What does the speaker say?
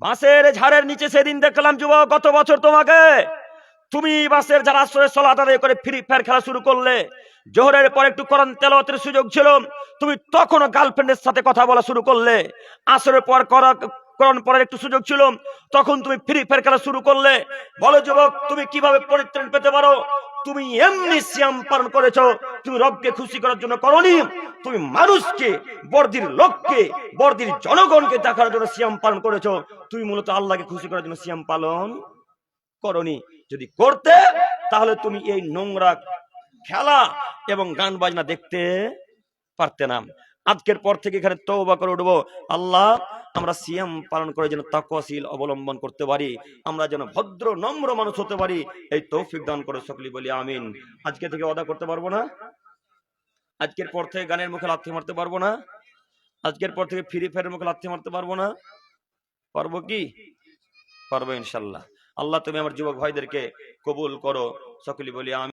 বাসের ঝাড়ের নিচে সেদিন দেখলাম যুবক, গত বছর তোমাকে, তুমি বাসের যারা আশ্রয় সালাত আদায় করে ফ্রি ফায়ার খেলা শুরু করলে। জোহরের পর একটু কোরআন তেলাওয়াতের সুযোগ ছিল, তুমি তখনও গার্লফ্রেন্ডের সাথে কথা বলা শুরু করলে। আসরের পর কোরআন পড়ার একটু সুযোগ ছিল, তখন তুমি ফ্রি ফায়ার খেলা শুরু করলে। বলো যুবক, তুমি কিভাবে পরিত্রাণ পেতে পারো? তুমি এমনি সিয়াম পালন করেছো, তুমি রবকে খুশি করার জন্য করনি, তুমি মানুষকে, বর্দির লোককে, বর্দির জনগণকে দেখার জন্য সিয়াম পালন করেছো। তুমি মূলত আল্লাহকে খুশি করার জন্য সিয়াম পালন করনি। যদি করতে, তাহলে তুমি এই নোংরা খেলা এবং গান বাজনা দেখতে পারতে না। আজকের পর থেকে এখানে তওবা করে উঠবো, আল্লাহ আমরা সিয়াম পালন করে যেন তাকওয়াশীল অবলম্বন করতে পারি, আমরা যেন ভদ্র নম্র মানুষ হতে পারি, এই তৌফিক দান করে সকলে বলি আমিন। আজকে থেকে ওয়াদা করতে পারবো না, আজকের পর থেকে গানের মুখে লাথি মারতে পারবো না, আজকের পর থেকে ফ্রি ফায়ারের মুখে লাথি মারতে পারবো না। পারবো কি? পারবো ইনশাল্লাহ। আল্লাহ তুমি আমার যুবক ভাইদেরকে কবুল করো, সকলে বলি আমিন।